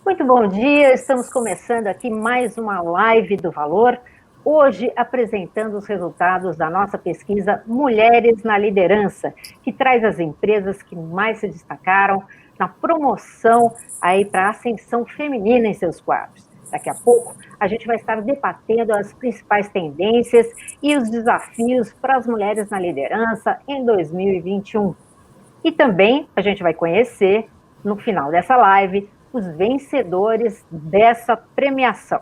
Muito bom dia, estamos começando aqui mais uma live do Valor, hoje apresentando os resultados da nossa pesquisa Mulheres na Liderança, que traz as empresas que mais se destacaram na promoção aí para a ascensão feminina em seus quadros. Daqui a pouco a gente vai estar debatendo as principais tendências e os desafios para as mulheres na liderança em 2021. E também a gente vai conhecer, no final dessa live, os vencedores dessa premiação.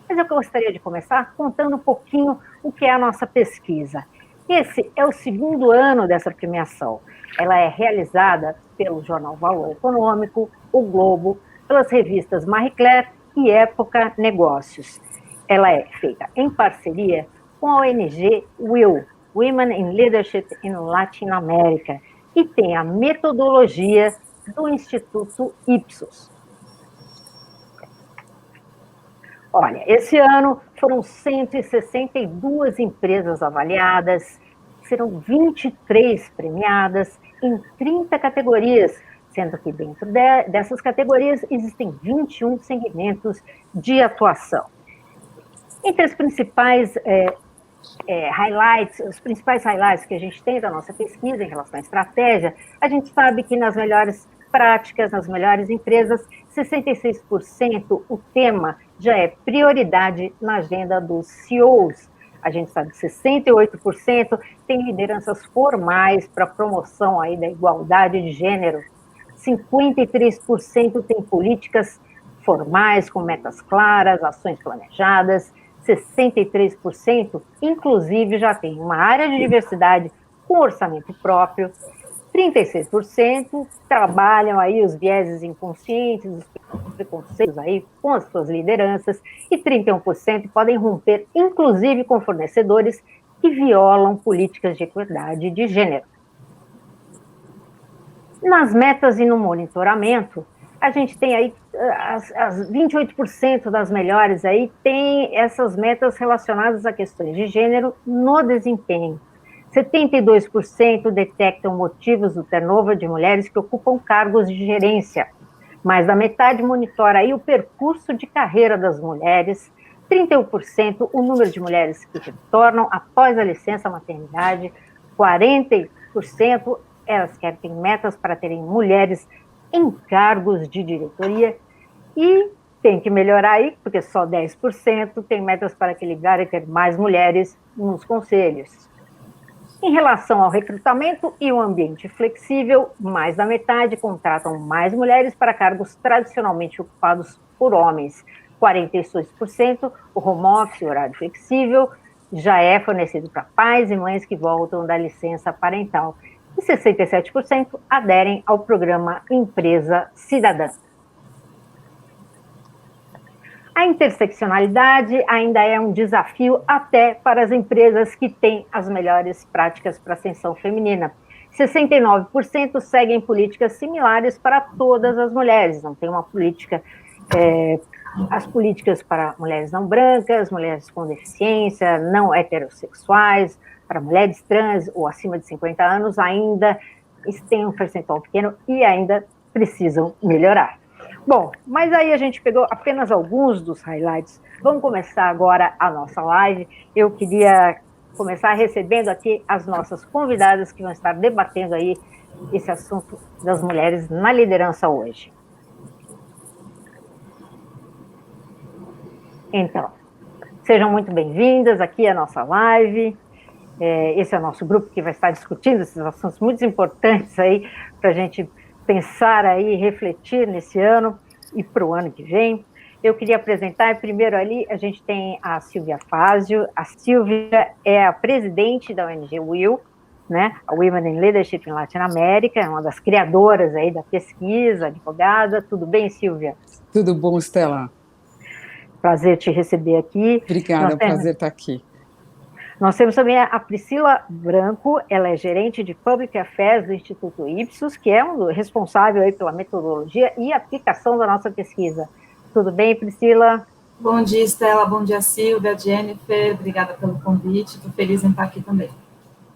Mas eu gostaria de começar contando um pouquinho o que é a nossa pesquisa. Esse é o segundo ano dessa premiação. Ela é realizada pelo jornal Valor Econômico, o Globo, pelas revistas Marie Claire e Época Negócios. Ela é feita em parceria com a ONG WIL, Women in Leadership in Latin America, e tem a metodologia do Instituto Ipsos. Olha, esse ano foram 162 empresas avaliadas, serão 23 premiadas em 30 categorias, sendo que dentro dessas categorias existem 21 segmentos de atuação. Entre as principais os principais highlights que a gente tem da nossa pesquisa em relação à estratégia, a gente sabe que nas melhores práticas, nas melhores empresas, 66% o tema já é prioridade na agenda dos CEOs. A gente sabe que 68% tem lideranças formais para promoção aí da igualdade de gênero, 53% tem políticas formais com metas claras, ações planejadas, 63%, inclusive, já tem uma área de diversidade com orçamento próprio, 36% trabalham aí os vieses inconscientes, os preconceitos aí com as suas lideranças, e 31% podem romper, inclusive, com fornecedores que violam políticas de equidade de gênero. Nas metas e no monitoramento, a gente tem aí as 28% das melhores aí tem essas metas relacionadas a questões de gênero no desempenho. 72% detectam motivos do turnover de mulheres que ocupam cargos de gerência. Mais da metade monitora aí o percurso de carreira das mulheres. 31% o número de mulheres que retornam após a licença maternidade. 40% elas têm metas para terem mulheres em cargos de diretoria, e tem que melhorar aí, porque só 10% tem metas para equilibrar e ter mais mulheres nos conselhos. Em relação ao recrutamento e o ambiente flexível, mais da metade contratam mais mulheres para cargos tradicionalmente ocupados por homens. 46% o home office, horário flexível, já é fornecido para pais e mães que voltam da licença parental. E 67% aderem ao programa Empresa Cidadã. A interseccionalidade ainda é um desafio até para as empresas que têm as melhores práticas para a ascensão feminina. 69% seguem políticas similares para todas as mulheres, não tem uma política, as políticas para mulheres não brancas, mulheres com deficiência, não heterossexuais, para mulheres trans ou acima de 50 anos, ainda têm um percentual pequeno e ainda precisam melhorar. Bom, mas aí a gente pegou apenas alguns dos highlights. Vamos começar agora a nossa live. Eu queria começar recebendo aqui as nossas convidadas que vão estar debatendo aí esse assunto das mulheres na liderança hoje. Então, sejam muito bem-vindas aqui à nossa live. Esse é o nosso grupo que vai estar discutindo esses assuntos muito importantes aí para a gente pensar aí, refletir nesse ano e para o ano que vem. Eu queria apresentar, primeiro ali, a gente tem a Silvia Fazio. A Silvia é a presidente da ONG WIL, né? A Women in Leadership in Latin America, é uma das criadoras aí da pesquisa, advogada. Tudo bem, Silvia? Tudo bom, Estela? Prazer te receber aqui. Obrigada, é um prazer estar aqui. Nós temos também a Priscila Branco, ela é gerente de Public Affairs do Instituto Ipsos, que é responsável aí pela metodologia e aplicação da nossa pesquisa. Tudo bem, Priscila? Bom dia, Estela, bom dia, Silvia, Jennifer, obrigada pelo convite, estou feliz em estar aqui também.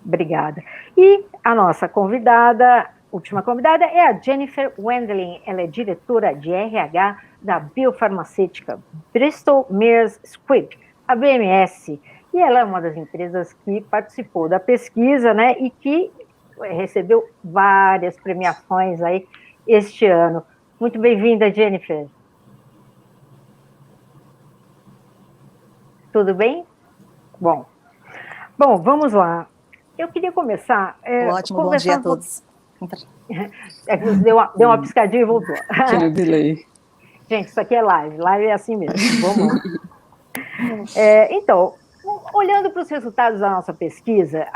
Obrigada. E a nossa convidada, última convidada, é a Jennifer Wendling, ela é diretora de RH da biofarmacêutica Bristol Myers Squibb, a BMS, e ela é uma das empresas que participou da pesquisa, né, e que recebeu várias premiações aí este ano. Muito bem-vinda, Jennifer. Tudo bem? Bom, vamos lá. Eu queria começar... Ótimo, bom dia a todos. Deu uma piscadinha e voltou. Tinha delay. Gente, isso aqui é live é assim mesmo. Vamos lá. Então, olhando para os resultados da nossa pesquisa,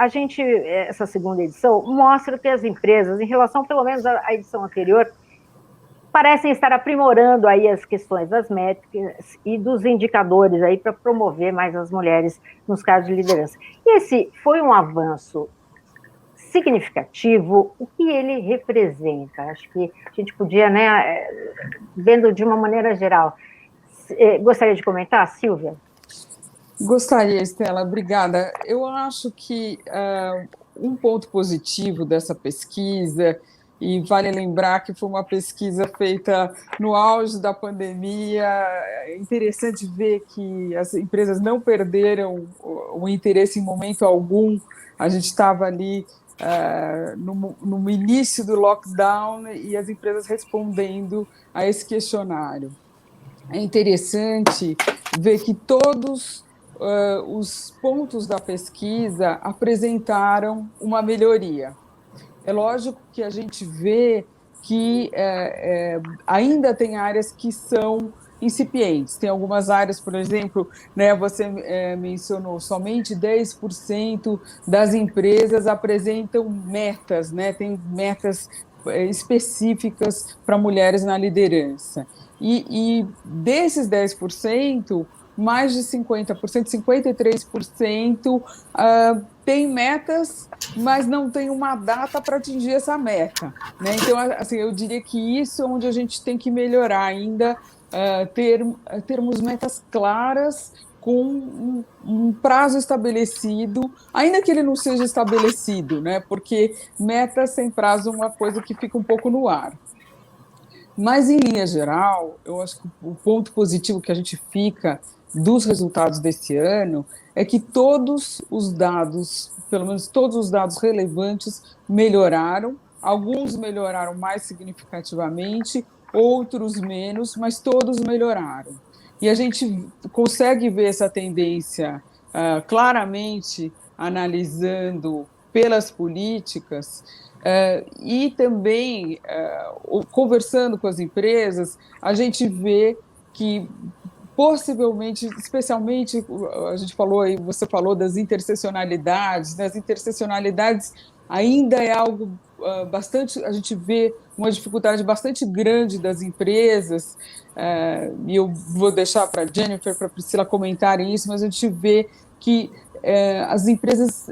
essa segunda edição, mostra que as empresas, em relação pelo menos à edição anterior, parecem estar aprimorando aí as questões das métricas e dos indicadores aí para promover mais as mulheres nos cargos de liderança. Esse foi um avanço significativo. O que ele representa? Acho que a gente podia, né, vendo de uma maneira geral. Gostaria de comentar, Silvia? Gostaria, Estela, obrigada. Eu acho que um ponto positivo dessa pesquisa, e vale lembrar que foi uma pesquisa feita no auge da pandemia, é interessante ver que as empresas não perderam o interesse em momento algum. A gente estava ali no início do lockdown e as empresas respondendo a esse questionário. É interessante ver que todos os pontos da pesquisa apresentaram uma melhoria. É lógico que a gente vê que ainda tem áreas que são incipientes. Tem algumas áreas, por exemplo, né, você mencionou, somente 10% das empresas apresentam metas, né, tem metas específicas para mulheres na liderança. E desses 10%, mais de 50%, 53% tem metas, mas não tem uma data para atingir essa meta, né? Então, assim, eu diria que isso é onde a gente tem que melhorar ainda, termos metas claras, com um prazo estabelecido, ainda que ele não seja estabelecido, né? Porque metas sem prazo é uma coisa que fica um pouco no ar. Mas, em linha geral, eu acho que o ponto positivo que a gente fica dos resultados desse ano é que todos os dados, pelo menos todos os dados relevantes, melhoraram. Alguns melhoraram mais significativamente, outros menos, mas todos melhoraram. E a gente consegue ver essa tendência claramente analisando pelas políticas. E também, conversando com as empresas, a gente vê que, possivelmente, especialmente, a gente falou aí, você falou das interseccionalidades, né? As interseccionalidades ainda é algo bastante, a gente vê uma dificuldade bastante grande das empresas, e eu vou deixar para a Jennifer, para a Priscila comentarem isso, mas a gente vê que as empresas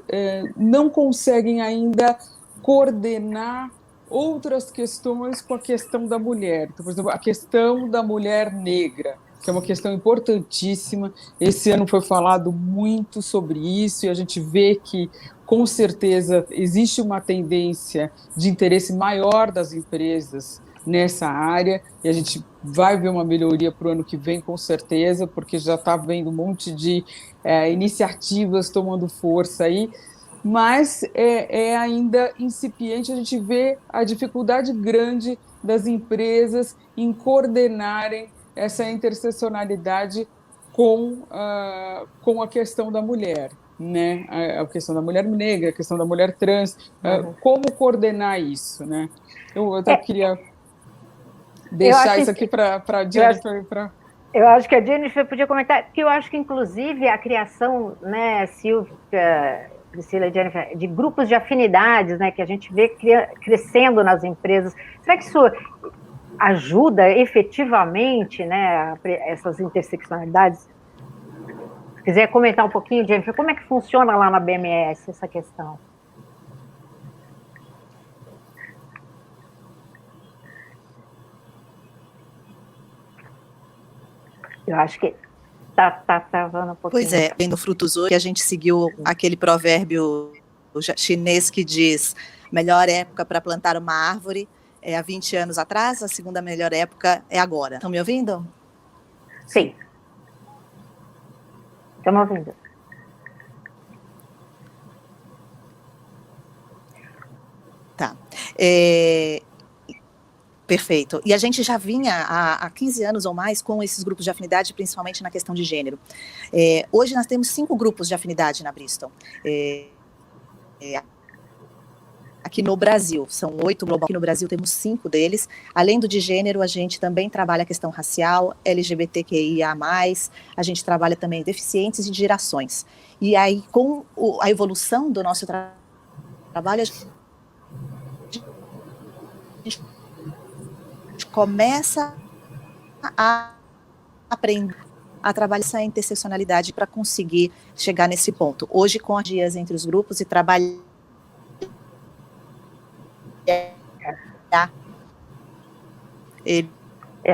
não conseguem ainda coordenar outras questões com a questão da mulher. Então, por exemplo, a questão da mulher negra, que é uma questão importantíssima. Esse ano foi falado muito sobre isso e a gente vê que, com certeza, existe uma tendência de interesse maior das empresas nessa área, e a gente vai ver uma melhoria para o ano que vem, com certeza, porque já está vendo um monte de iniciativas tomando força aí, mas é ainda incipiente. A gente vê a dificuldade grande das empresas em coordenarem essa interseccionalidade com a questão da mulher, né? A questão da mulher negra, a questão da mulher trans, como coordenar isso, né? Eu até queria deixar isso aqui para a Jennifer. Eu acho que a Jennifer podia comentar, porque eu acho que, inclusive, a criação, né, Silvia, Priscila e Jennifer, de grupos de afinidades, né, que a gente vê crescendo nas empresas, será que isso ajuda efetivamente, né, essas interseccionalidades? Se quiser comentar um pouquinho, Jennifer, como é que funciona lá na BMS essa questão? Eu acho que tá travando um pouquinho. Pois é, no Frutos hoje a gente seguiu aquele provérbio chinês que diz: melhor época para plantar uma árvore é há 20 anos atrás, a segunda melhor época é agora. Estão me ouvindo? Sim. Estamos ouvindo. Tá. Perfeito. E a gente já vinha há 15 anos ou mais com esses grupos de afinidade, principalmente na questão de gênero. Hoje nós temos 5 grupos de afinidade na Bristol. Aqui no Brasil, são 8 global. Aqui no Brasil temos 5 deles. Além do de gênero, a gente também trabalha a questão racial, LGBTQIA+, a gente trabalha também deficientes e de gerações. E aí, com a evolução do nosso trabalho, a gente começa a aprender a trabalhar essa interseccionalidade para conseguir chegar nesse ponto. Hoje, com as dias entre os grupos e trabalhar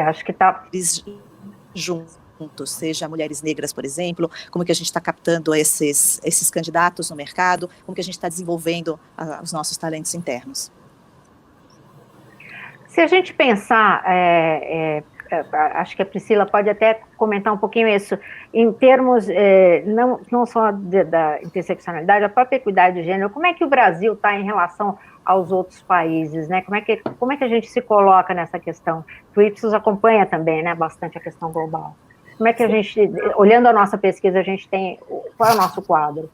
acho que tá eles juntos, seja mulheres negras, por exemplo, como que a gente está captando esses candidatos no mercado, como que a gente está desenvolvendo os nossos talentos internos. Se a gente pensar, acho que a Priscila pode até comentar um pouquinho isso, em termos, não só da interseccionalidade, a própria equidade de gênero, como é que o Brasil está em relação aos outros países, né? Como é que a gente se coloca nessa questão? O Ipsos acompanha também, né, bastante a questão global. Como é que a gente, olhando a nossa pesquisa, a gente tem, qual é o nosso quadro?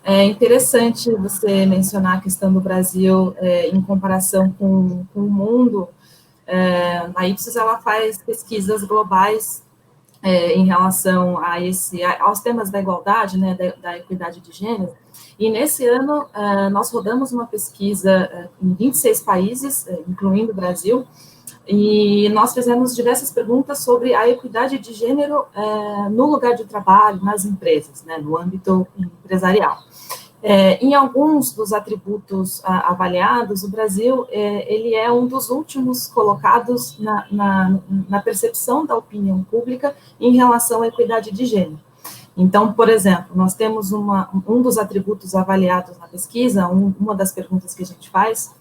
É interessante você mencionar a questão do Brasil em comparação com o mundo. A Ipsos ela faz pesquisas globais em relação aos temas da igualdade, né, da equidade de gênero, e nesse ano nós rodamos uma pesquisa em 26 países, incluindo o Brasil, e nós fizemos diversas perguntas sobre a equidade de gênero no lugar de trabalho, nas empresas, né, no âmbito empresarial. Em alguns dos atributos avaliados, o Brasil ele é um dos últimos colocados na percepção da opinião pública em relação à equidade de gênero. Então, por exemplo, nós temos um dos atributos avaliados na pesquisa, uma das perguntas que a gente faz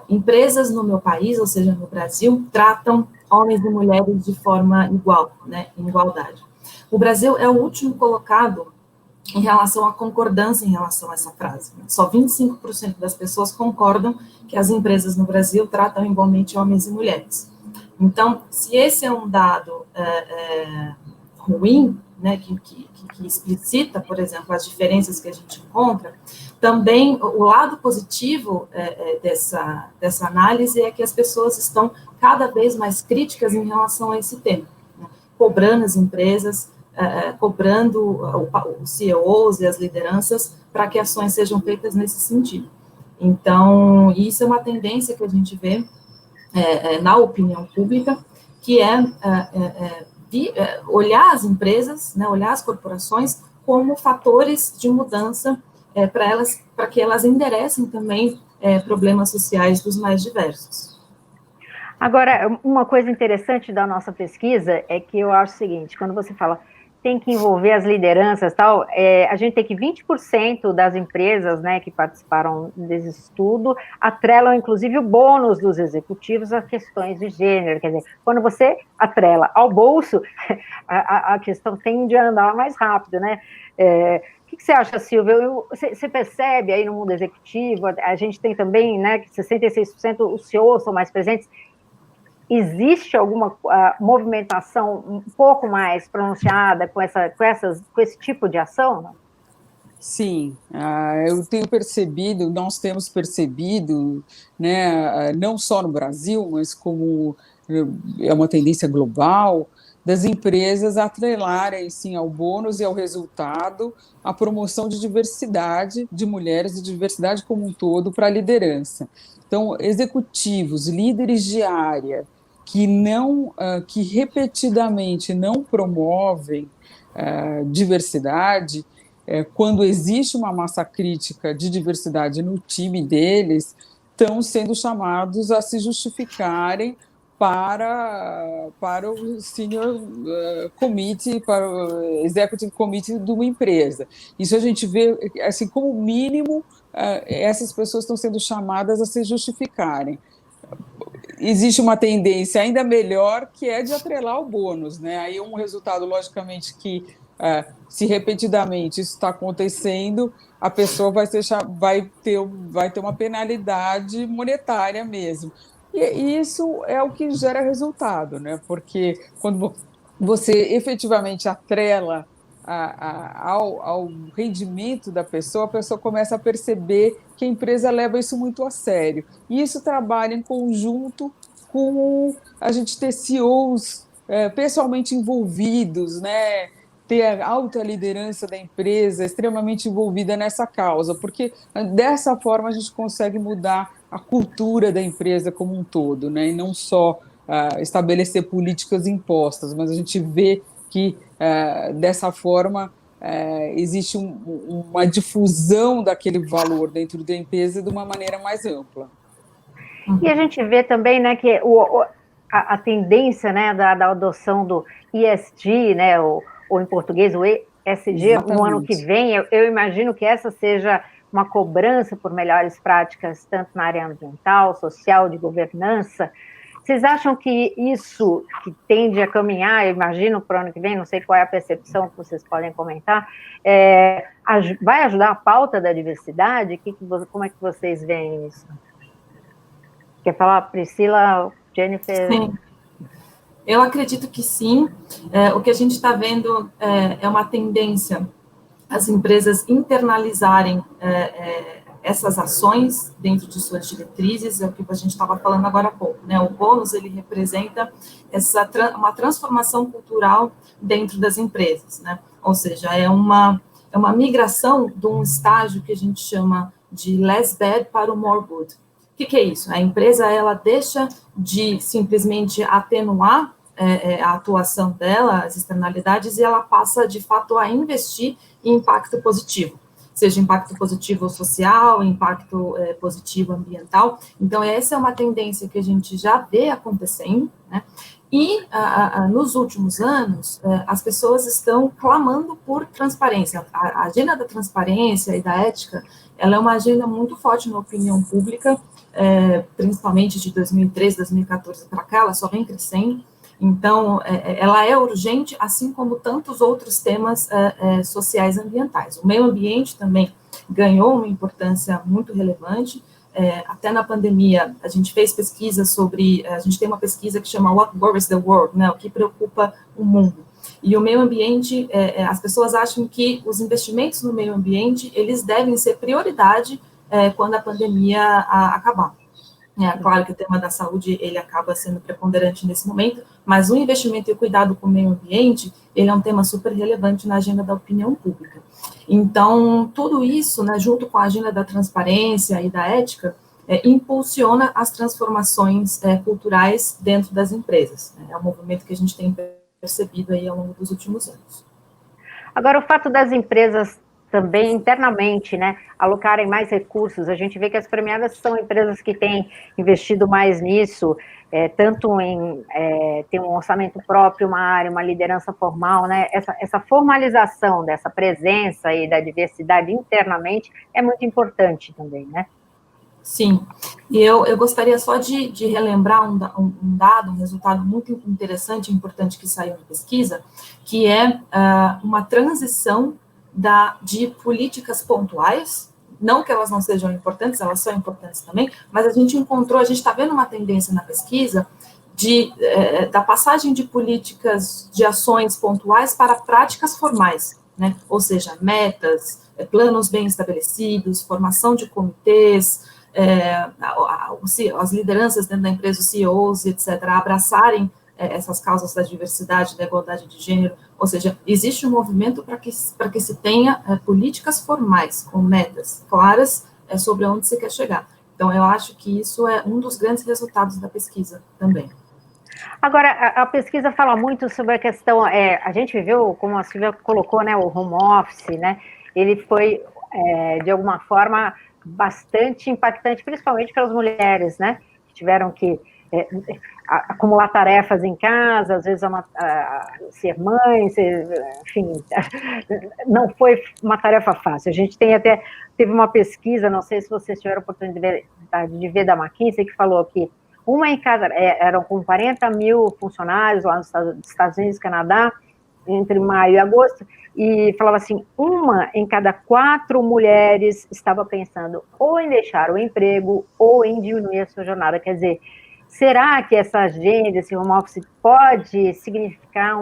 empresas no meu país, ou seja, no Brasil, tratam homens e mulheres de forma igual, né, em igualdade. O Brasil é o último colocado em relação à concordância em relação a essa frase. Só 25% das pessoas concordam que as empresas no Brasil tratam igualmente homens e mulheres. Então, se esse é um dado ruim, né, que explicita, por exemplo, as diferenças que a gente encontra, também o lado positivo dessa análise é que as pessoas estão cada vez mais críticas em relação a esse tema, né, cobrando as empresas, cobrando os CEOs e as lideranças para que ações sejam feitas nesse sentido. Então, isso é uma tendência que a gente vê na opinião pública, que olhar as empresas, né, olhar as corporações como fatores de mudança para que elas enderecem também problemas sociais dos mais diversos. Agora, uma coisa interessante da nossa pesquisa é que eu acho o seguinte, quando você fala tem que envolver as lideranças e tal, a gente tem que 20% das empresas, né, que participaram desse estudo atrelam, inclusive, o bônus dos executivos a questões de gênero, quer dizer, quando você atrela ao bolso, a questão tende a andar mais rápido, né? O que você acha, Silvia? Você percebe aí no mundo executivo, a gente tem também, né, que 66% os CEOs são mais presentes. Existe alguma movimentação um pouco mais pronunciada com esse tipo de ação? Não? Sim, eu tenho percebido, nós temos percebido, né, não só no Brasil, mas como é uma tendência global, das empresas atrelarem, sim, ao bônus e ao resultado, a promoção de diversidade de mulheres e diversidade como um todo para a liderança. Então, executivos, líderes de área, que repetidamente não promovem diversidade, quando existe uma massa crítica de diversidade no time deles, estão sendo chamados a se justificarem para o senior committee, para o executive committee de uma empresa. Isso a gente vê, assim, como mínimo, essas pessoas estão sendo chamadas a se justificarem. Existe uma tendência ainda melhor, que é de atrelar o bônus, né? Aí um resultado, logicamente, que se repetidamente isso está acontecendo, a pessoa vai ter uma penalidade monetária mesmo. E isso é o que gera resultado, né? Porque quando você efetivamente atrela ao rendimento da pessoa, a pessoa começa a perceber que a empresa leva isso muito a sério. E isso trabalha em conjunto com a gente ter CEOs pessoalmente envolvidos, né? Ter a alta liderança da empresa extremamente envolvida nessa causa, porque dessa forma a gente consegue mudar a cultura da empresa como um todo, né? E não só estabelecer políticas impostas, mas a gente vê que dessa forma existe uma difusão daquele valor dentro da empresa de uma maneira mais ampla. E a gente vê também, né, que a tendência, né, da adoção do ESG, né, ou em português o ESG, Exatamente. no ano que vem, eu imagino que essa seja uma cobrança por melhores práticas, tanto na área ambiental, social, de governança. Vocês acham que isso que tende a caminhar, eu imagino, para o ano que vem, não sei qual é a percepção que vocês podem comentar, vai ajudar a pauta da diversidade? Como é que vocês veem isso? Quer falar, Priscila, Jennifer? Sim, eu acredito que sim. O que a gente está vendo é uma tendência as empresas internalizarem essas ações dentro de suas diretrizes, é o que a gente estava falando agora há pouco, né? O bônus, ele representa uma transformação cultural dentro das empresas, né? Ou seja, é uma migração de um estágio que a gente chama de less bad para o more good. O que é isso? A empresa, ela deixa de simplesmente atenuar a atuação dela, as externalidades, e ela passa, de fato, a investir em impacto positivo, seja impacto positivo social, impacto positivo ambiental. Então, essa é uma tendência que a gente já vê acontecendo, né? E, nos últimos anos, as pessoas estão clamando por transparência. A agenda da transparência e da ética, ela é uma agenda muito forte na opinião pública, principalmente de 2013, 2014 para cá, ela só vem crescendo. Então, ela é urgente, assim como tantos outros temas sociais e ambientais. O meio ambiente também ganhou uma importância muito relevante. Até na pandemia, a gente fez pesquisa a gente tem uma pesquisa que chama What Worries the World, né, o que preocupa o mundo. E o meio ambiente, as pessoas acham que os investimentos no meio ambiente, eles devem ser prioridade quando a pandemia acabar. Claro que o tema da saúde, ele acaba sendo preponderante nesse momento, mas o investimento e o cuidado com o meio ambiente, ele é um tema super relevante na agenda da opinião pública. Então, tudo isso, né, junto com a agenda da transparência e da ética, impulsiona as transformações culturais dentro das empresas. É um movimento que a gente tem percebido aí ao longo dos últimos anos. Agora, o fato das empresas também internamente, né, alocarem mais recursos, a gente vê que as premiadas são empresas que têm investido mais nisso, tanto em ter um orçamento próprio, uma área, uma liderança formal, né, essa formalização dessa presença e da diversidade internamente é muito importante também, né? Sim, e eu gostaria só de relembrar um dado, um resultado muito interessante e importante que saiu na pesquisa, que é uma transição de políticas pontuais, não que elas não sejam importantes, elas são importantes também, mas a gente está vendo uma tendência na pesquisa da passagem de políticas, de ações pontuais para práticas formais, né? Ou seja, metas, planos bem estabelecidos, formação de comitês, as lideranças dentro da empresa, os CEOs, etc., abraçarem essas causas da diversidade, da igualdade de gênero, ou seja, existe um movimento para que se tenha políticas formais, com metas claras sobre onde se quer chegar. Então, eu acho que isso é um dos grandes resultados da pesquisa também. Agora, a pesquisa fala muito sobre a questão, a gente viveu, como a Silvia colocou, né, o home office, né, ele foi, de alguma forma, bastante impactante, principalmente para as mulheres, né, que tiveram que... acumular tarefas em casa, às vezes ser mãe, enfim, não foi uma tarefa fácil. A gente teve uma pesquisa, não sei se vocês tiveram a oportunidade de ver da McKinsey, que falou que uma em cada, eram com 40 mil funcionários lá nos Estados Unidos e Canadá, entre maio e agosto, e falava assim, uma em cada 4 mulheres estava pensando ou em deixar o emprego ou em diminuir a sua jornada. Quer dizer, será que essa agenda, esse home office pode significar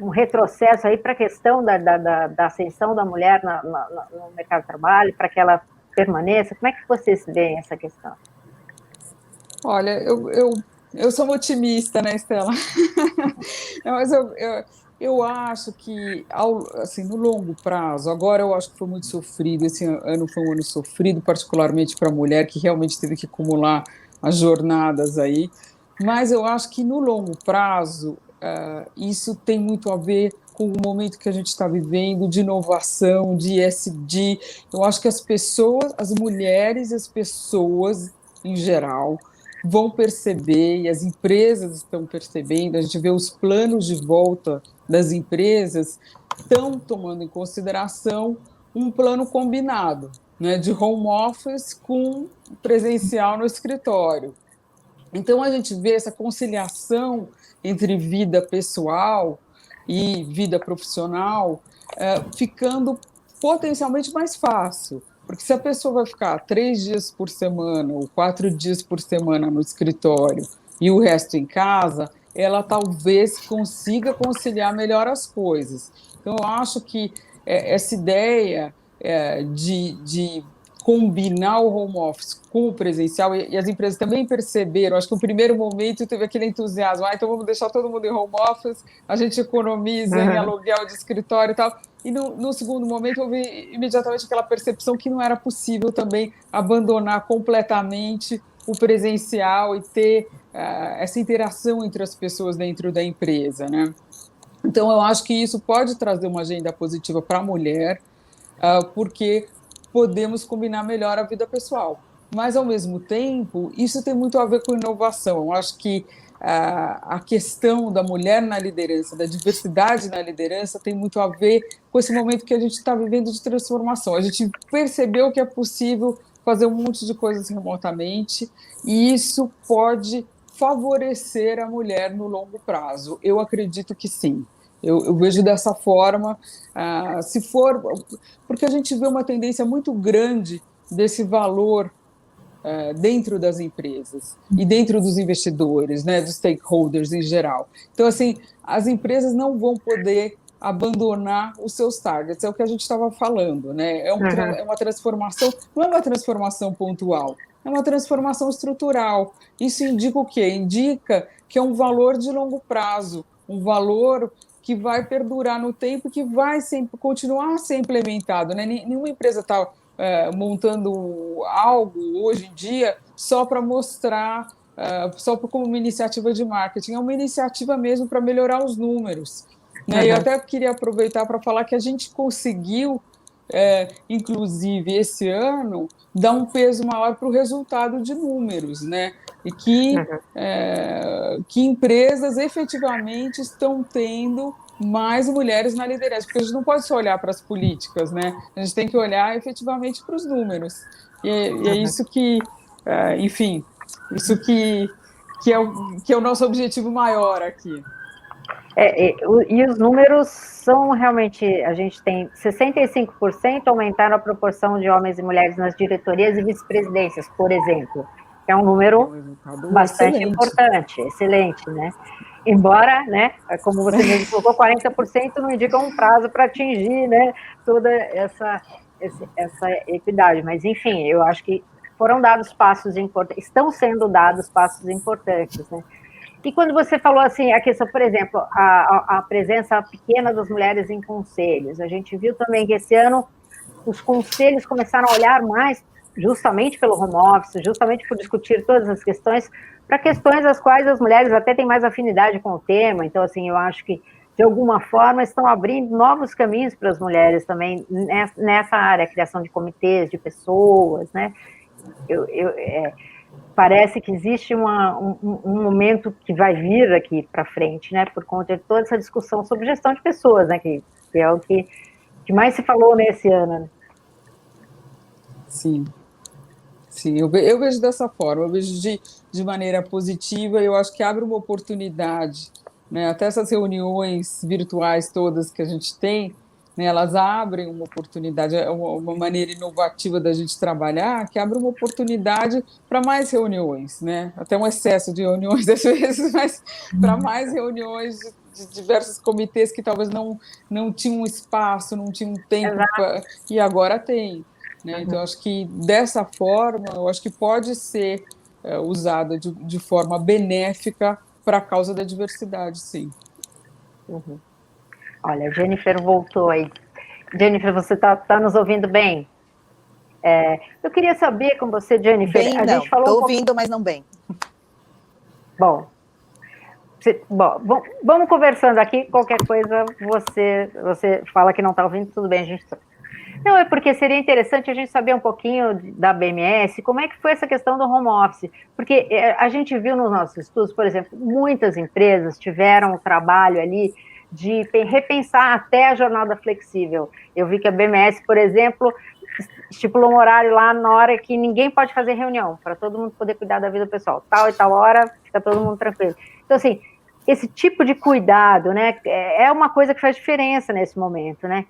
um retrocesso aí para a questão da ascensão da mulher no mercado de trabalho, para que ela permaneça? Como é que vocês veem essa questão? Olha, eu sou uma otimista, né, Estela? Mas eu acho que, assim, no longo prazo, agora eu acho que foi muito sofrido, esse ano foi um ano sofrido, particularmente para a mulher, que realmente teve que acumular as jornadas aí, mas eu acho que no longo prazo, isso tem muito a ver com o momento que a gente está vivendo, de inovação, de ESG. Eu acho que as pessoas, as mulheres e as pessoas, em geral, vão perceber, e as empresas estão percebendo, a gente vê os planos de volta das empresas estão tomando em consideração um plano combinado, né, de home office com presencial no escritório. Então, a gente vê essa conciliação entre vida pessoal e vida profissional ficando potencialmente mais fácil. Porque se a pessoa vai ficar 3 dias por semana ou 4 dias por semana no escritório e o resto em casa, ela talvez consiga conciliar melhor as coisas. Então, eu acho que essa ideia de combinar o home office com o presencial, e as empresas também perceberam, acho que no primeiro momento teve aquele entusiasmo, então vamos deixar todo mundo em home office, a gente economiza em aluguel de escritório e tal, e no segundo momento houve imediatamente aquela percepção que não era possível também abandonar completamente o presencial e ter essa interação entre as pessoas dentro da empresa, né? Então, eu acho que isso pode trazer uma agenda positiva para a mulher, porque podemos combinar melhor a vida pessoal. Mas, ao mesmo tempo, isso tem muito a ver com inovação. Eu acho que a questão da mulher na liderança, da diversidade na liderança, tem muito a ver com esse momento que a gente está vivendo de transformação. A gente percebeu que é possível fazer um monte de coisas remotamente, e isso pode favorecer a mulher no longo prazo. Eu acredito que sim. Eu vejo dessa forma, se for, porque a gente vê uma tendência muito grande desse valor dentro das empresas e dentro dos investidores, né, dos stakeholders em geral. Então, assim, as empresas não vão poder abandonar os seus targets, é o que a gente estava falando, né? É uma transformação, não é uma transformação pontual, é uma transformação estrutural. Isso indica o quê? Indica que é um valor de longo prazo, um valor que vai perdurar no tempo, que vai sempre continuar a ser implementado, né? Nenhuma empresa está montando algo hoje em dia só para mostrar, só como uma iniciativa de marketing, é uma iniciativa mesmo para melhorar os números, né? Eu até queria aproveitar para falar que a gente conseguiu, inclusive esse ano, dar um peso maior para o resultado de números, né? E que empresas efetivamente estão tendo mais mulheres na liderança, porque a gente não pode só olhar para as políticas, né? A gente tem que olhar efetivamente para os números. E é isso que, enfim, isso que é o nosso objetivo maior aqui. E os números são realmente, a gente tem 65% aumentaram a proporção de homens e mulheres nas diretorias e vice-presidências, por exemplo. É um número bastante importante, excelente, né? Embora, né, como você mesmo colocou, 40% não indica um prazo para atingir, né, toda essa equidade. Mas, enfim, eu acho que foram dados passos importantes, estão sendo dados passos importantes, né? E quando você falou assim, a questão, por exemplo, a presença pequena das mulheres em conselhos, a gente viu também que esse ano os conselhos começaram a olhar mais, justamente pelo home office, justamente por discutir todas as questões, para questões as quais as mulheres até têm mais afinidade com o tema. Então, assim, eu acho que, de alguma forma, estão abrindo novos caminhos para as mulheres também nessa área, criação de comitês, de pessoas, né? parece que existe um momento que vai vir aqui para frente, né, por conta de toda essa discussão sobre gestão de pessoas, né, que é o que mais se falou nesse ano. Né? Sim. Sim, eu vejo dessa forma, eu vejo de maneira positiva, eu acho que abre uma oportunidade, né? Até essas reuniões virtuais todas que a gente tem, né, elas abrem uma oportunidade, é uma maneira inovativa da gente trabalhar, que abre uma oportunidade para mais reuniões, né? Até um excesso de reuniões às vezes, mas para mais reuniões de diversos comitês que talvez não tinham espaço, não tinham tempo, e agora tem. Né? Então, acho que dessa forma, eu acho que pode ser usada de forma benéfica para a causa da diversidade, sim. Uhum. Olha, a Jennifer voltou aí. Jennifer, você está nos ouvindo bem? Eu queria saber com você, Jennifer, Bem, a não. gente falou Estou ouvindo, mas não bem. Bom, vamos conversando aqui, qualquer coisa você fala que não está ouvindo, tudo bem, a gente... Não, é porque seria interessante a gente saber um pouquinho da BMS, como é que foi essa questão do home office, porque a gente viu nos nossos estudos, por exemplo, muitas empresas tiveram o trabalho ali de repensar até a jornada flexível. Eu vi que a BMS, por exemplo, estipulou um horário lá na hora que ninguém pode fazer reunião, para todo mundo poder cuidar da vida pessoal. Tal e tal hora, fica todo mundo tranquilo. Então, assim, esse tipo de cuidado, né, é uma coisa que faz diferença nesse momento, né?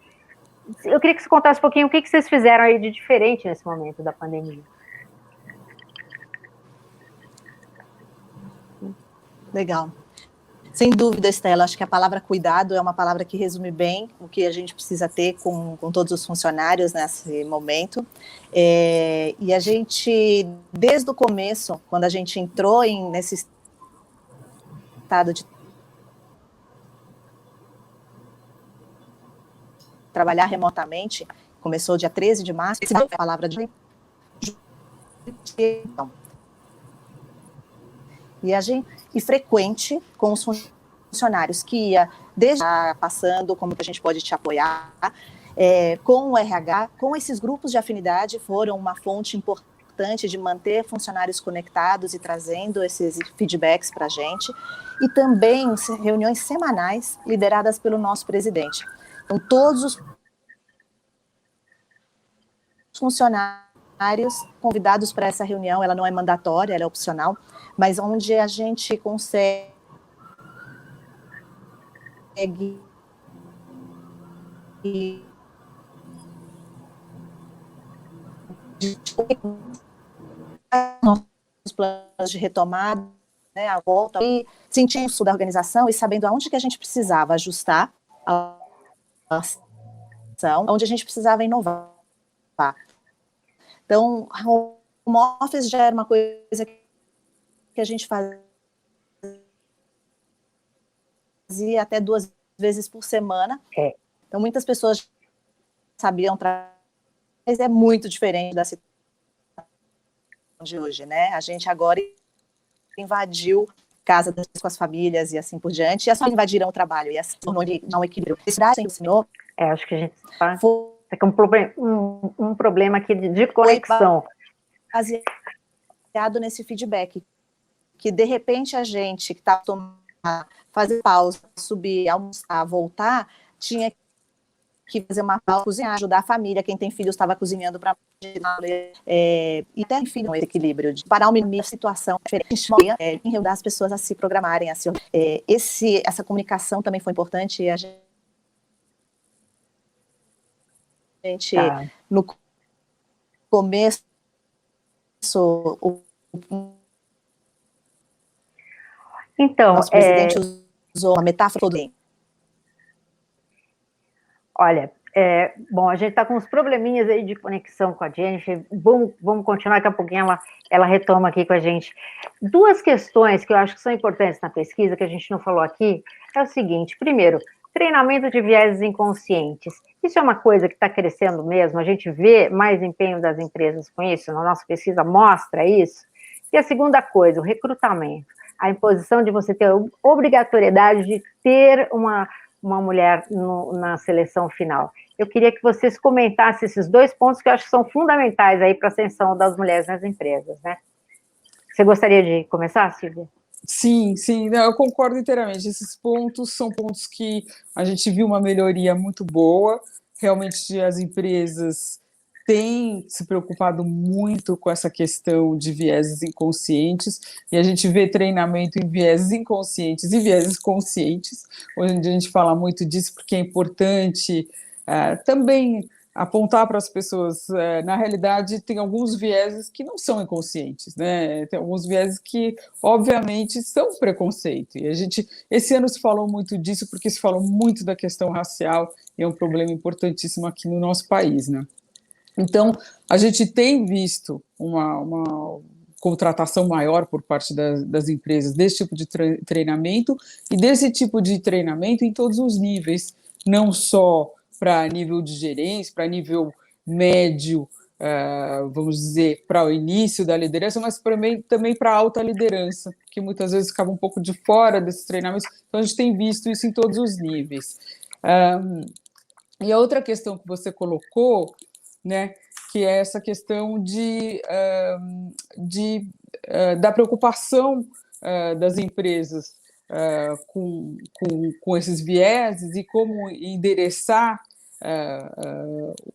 Eu queria que você contasse um pouquinho o que vocês fizeram aí de diferente nesse momento da pandemia. Legal. Sem dúvida, Estela, acho que a palavra cuidado é uma palavra que resume bem o que a gente precisa ter com todos os funcionários nesse momento. E a gente, desde o começo, quando a gente entrou nesse estado de trabalhar remotamente, começou dia 13 de março, a palavra de e frequente com os funcionários, que ia desde passando, como que a gente pode te apoiar, com o RH, com esses grupos de afinidade, foram uma fonte importante de manter funcionários conectados e trazendo esses feedbacks para a gente, e também reuniões semanais lideradas pelo nosso presidente. Então, todos os funcionários convidados para essa reunião, ela não é mandatória, ela é opcional, mas onde a gente consegue nossos planos de retomada, né, a volta, e sentir isso da organização e sabendo aonde que a gente precisava ajustar a ação, onde a gente precisava inovar. Então, home office já era uma coisa que a gente fazia até 2 vezes por semana. Então, muitas pessoas sabiam mas é muito diferente da situação de hoje, né? A gente agora invadiu casa com as famílias e assim por diante, e as famílias invadiram o trabalho, e assim tornou um equilíbrio. Acho que a gente está com um problema aqui de conexão. Baseado nesse feedback, que de repente a gente que está fazer pausa, subir, almoçar, voltar, tinha que fazer uma pausa, cozinhar, ajudar a família, quem tem filhos estava cozinhando para e até enfim, um equilíbrio de parar uma situação diferente, enredar as pessoas a se programarem, essa comunicação também foi importante, e a gente no começo então, nosso presidente usou uma metáfora todo bem. Olha, bom, a gente está com uns probleminhas aí de conexão com a Jennifer, vamos continuar, daqui a pouquinho ela retoma aqui com a gente. 2 questões que eu acho que são importantes na pesquisa, que a gente não falou aqui, é o seguinte: primeiro, treinamento de vieses inconscientes. Isso é uma coisa que está crescendo mesmo, a gente vê mais empenho das empresas com isso, na nossa pesquisa mostra isso. E a segunda coisa, o recrutamento, a imposição de você ter a obrigatoriedade de ter uma mulher na seleção final. Eu queria que vocês comentassem esses 2 pontos que eu acho que são fundamentais aí para a ascensão das mulheres nas empresas, né? Você gostaria de começar, Silvia? Sim, eu concordo inteiramente. Esses pontos são pontos que a gente viu uma melhoria muito boa. Realmente as empresas têm se preocupado muito com essa questão de vieses inconscientes, e a gente vê treinamento em vieses inconscientes e vieses conscientes. Hoje em dia a gente fala muito disso porque é importante também apontar para as pessoas, na realidade, tem alguns vieses que não são inconscientes, né? Tem alguns vieses que, obviamente, são preconceito. E esse ano se falou muito disso, porque se falou muito da questão racial, e é um problema importantíssimo aqui no nosso país, né? Então, a gente tem visto uma contratação maior por parte das empresas desse tipo de treinamento, e desse tipo de treinamento em todos os níveis, não só para nível de gerência, para nível médio, vamos dizer, para o início da liderança, mas também para a alta liderança, que muitas vezes ficava um pouco de fora desses treinamentos. Então, a gente tem visto isso em todos os níveis. E a outra questão que você colocou, né, que é essa questão da preocupação das empresas com esses vieses e como endereçar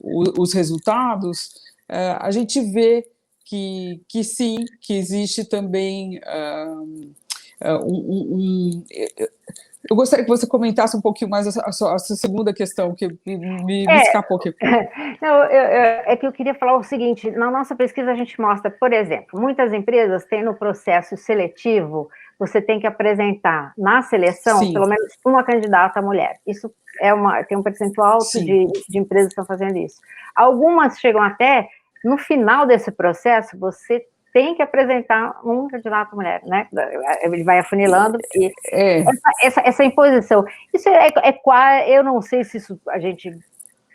os resultados, a gente vê que sim, que existe também eu gostaria que você comentasse um pouquinho mais a sua segunda questão, que me escapou aqui. Não, é que eu queria falar o seguinte, na nossa pesquisa a gente mostra, por exemplo, muitas empresas têm no processo seletivo, você tem que apresentar na seleção, sim, pelo menos uma candidata mulher. Isso tem um percentual alto de empresas que estão fazendo isso. Algumas chegam até, no final desse processo, você tem que apresentar um candidato mulher, né? Ele vai afunilando. E essa imposição. Isso eu não sei se isso a gente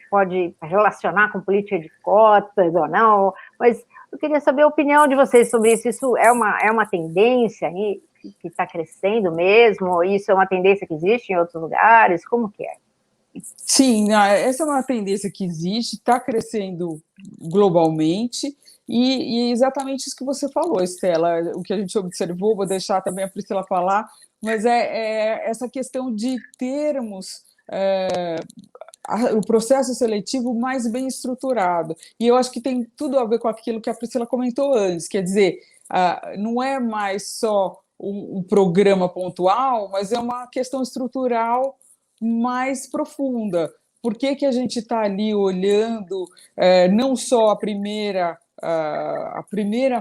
pode relacionar com política de cotas ou não, mas eu queria saber a opinião de vocês sobre isso. Isso é uma tendência aí que está crescendo mesmo? Isso é uma tendência que existe em outros lugares? Como que é? Sim, essa é uma tendência que existe, está crescendo globalmente, e exatamente isso que você falou, Estela, o que a gente observou, vou deixar também a Priscila falar, mas essa questão de termos o processo seletivo mais bem estruturado, e eu acho que tem tudo a ver com aquilo que a Priscila comentou antes, quer dizer, não é mais só um programa pontual, mas é uma questão estrutural mais profunda. Por que a gente está ali olhando não só a primeira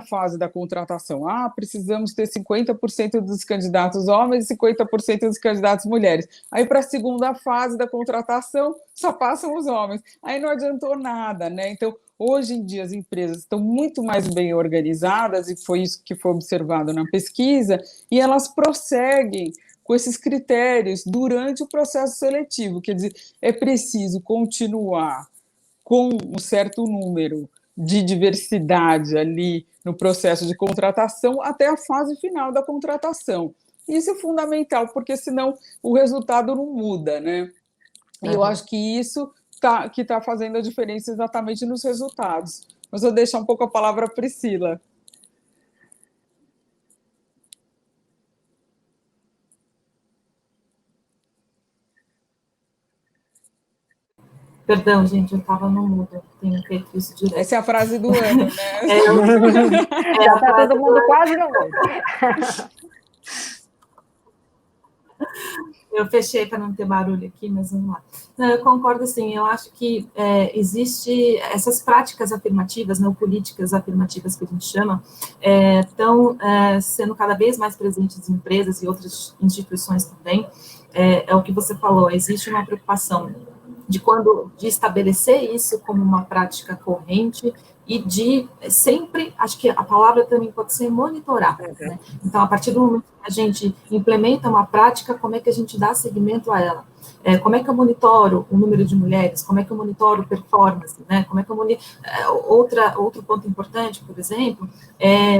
fase da contratação? Precisamos ter 50% dos candidatos homens e 50% dos candidatos mulheres. Aí, para a segunda fase da contratação, só passam os homens. Aí não adiantou nada, né? Então, hoje em dia, as empresas estão muito mais bem organizadas, e foi isso que foi observado na pesquisa, e elas prosseguem com esses critérios durante o processo seletivo. Quer dizer, é preciso continuar com um certo número de diversidade ali no processo de contratação até a fase final da contratação. Isso é fundamental, porque senão o resultado não muda, né? E eu acho que isso que está fazendo a diferença exatamente nos resultados. Mas eu vou deixar um pouco a palavra à Priscila. Perdão, gente, eu estava no mudo, tenho feito isso direto. Essa é a frase do ano, né? Já está todo mundo quase no mudo. Eu fechei para não ter barulho aqui, mas vamos lá. Não, eu concordo, sim, eu acho que existe essas práticas afirmativas, não políticas afirmativas que a gente chama, estão sendo cada vez mais presentes em empresas e outras instituições também. É o que você falou, existe uma preocupação de estabelecer isso como uma prática corrente e de sempre, acho que a palavra também pode ser monitorar, né? Então, a partir do momento que a gente implementa uma prática, como é que a gente dá seguimento a ela? Como é que eu monitoro o número de mulheres? Como é que eu monitoro performance? Né? Como é que eu outro ponto importante, por exemplo,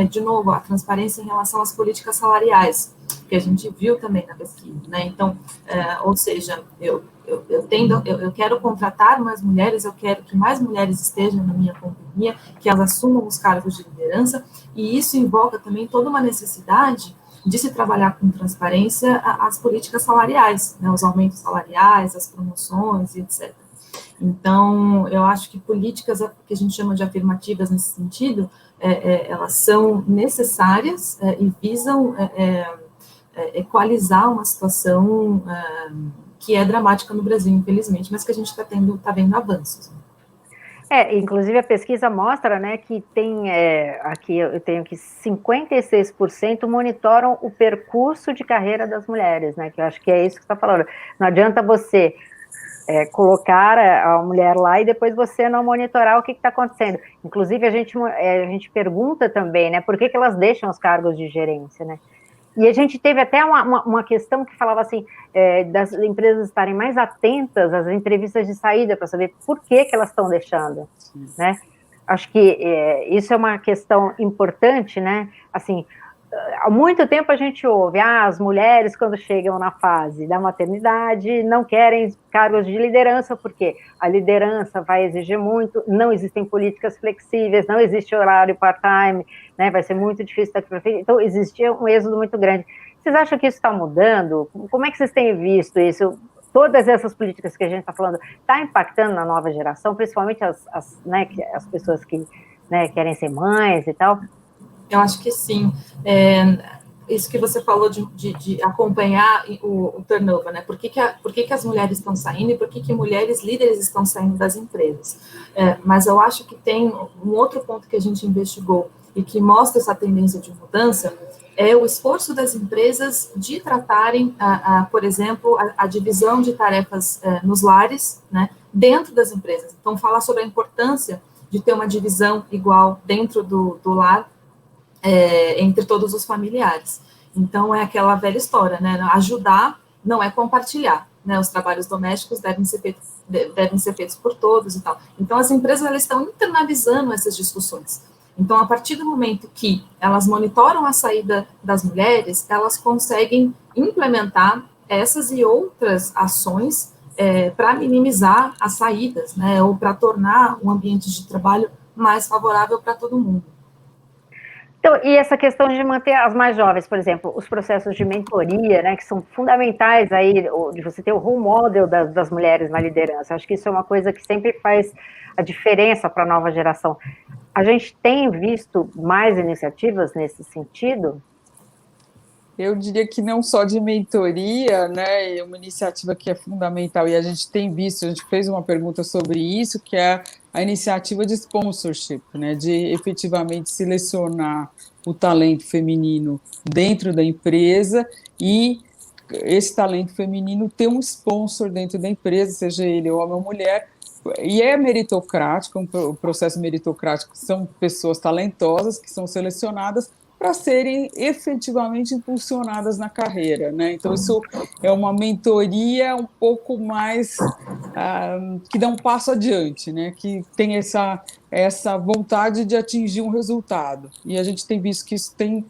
de novo, a transparência em relação às políticas salariais, que a gente viu também na pesquisa, né? Então, ou seja, eu quero contratar mais mulheres, eu quero que mais mulheres estejam na minha competência, economia, que elas assumam os cargos de liderança, e isso invoca também toda uma necessidade de se trabalhar com transparência as políticas salariais, né, os aumentos salariais, as promoções e etc. Então, eu acho que políticas que a gente chama de afirmativas nesse sentido, elas são necessárias e visam equalizar uma situação que é dramática no Brasil, infelizmente, mas que a gente está vendo avanços. Inclusive a pesquisa mostra, né, que tem, aqui eu tenho que 56% monitoram o percurso de carreira das mulheres, né, que eu acho que é isso que você está falando. Não adianta você colocar a mulher lá e depois você não monitorar o que está acontecendo. Inclusive a gente pergunta também, né, por que elas deixam os cargos de gerência, né? E a gente teve até uma questão que falava assim, das empresas estarem mais atentas às entrevistas de saída para saber por que elas estão deixando, né? Acho que isso é uma questão importante, né? Assim, há muito tempo a gente ouve, as mulheres quando chegam na fase da maternidade não querem cargos de liderança, porque a liderança vai exigir muito, não existem políticas flexíveis, não existe horário part-time, né, vai ser muito difícil daqui para frente, então existia um êxodo muito grande. Vocês acham que isso está mudando? Como é que vocês têm visto isso? Todas essas políticas que a gente está falando, está impactando na nova geração, principalmente as pessoas que, né, querem ser mães e tal? Eu acho que sim. Isso que você falou de acompanhar o turnover, né? Por que as mulheres estão saindo e por que mulheres líderes estão saindo das empresas? Mas eu acho que tem um outro ponto que a gente investigou e que mostra essa tendência de mudança, é o esforço das empresas de tratarem, por exemplo, a divisão de tarefas nos lares, né, dentro das empresas. Então, falar sobre a importância de ter uma divisão igual dentro do lar, entre todos os familiares. Então, é aquela velha história, né? Ajudar não é compartilhar, né? Os trabalhos domésticos devem ser feitos por todos e tal. Então, as empresas, elas estão internalizando essas discussões. Então, a partir do momento que elas monitoram a saída das mulheres, elas conseguem implementar essas e outras ações para minimizar as saídas, né? Ou para tornar um ambiente de trabalho mais favorável para todo mundo. Então, e essa questão de manter as mais jovens, por exemplo, os processos de mentoria, né, que são fundamentais aí, de você ter o role model das mulheres na liderança, acho que isso é uma coisa que sempre faz a diferença para a nova geração. A gente tem visto mais iniciativas nesse sentido? Eu diria que não só de mentoria, né, é uma iniciativa que é fundamental, e a gente tem visto, a gente fez uma pergunta sobre isso, que é a iniciativa de sponsorship, né, de efetivamente selecionar o talento feminino dentro da empresa e esse talento feminino ter um sponsor dentro da empresa, seja ele homem ou mulher, e é meritocrático, um processo meritocrático, são pessoas talentosas que são selecionadas para serem efetivamente impulsionadas na carreira, né? Então, isso é uma mentoria um pouco mais que dá um passo adiante, né? Que tem essa vontade de atingir um resultado. E a gente tem visto que isso tem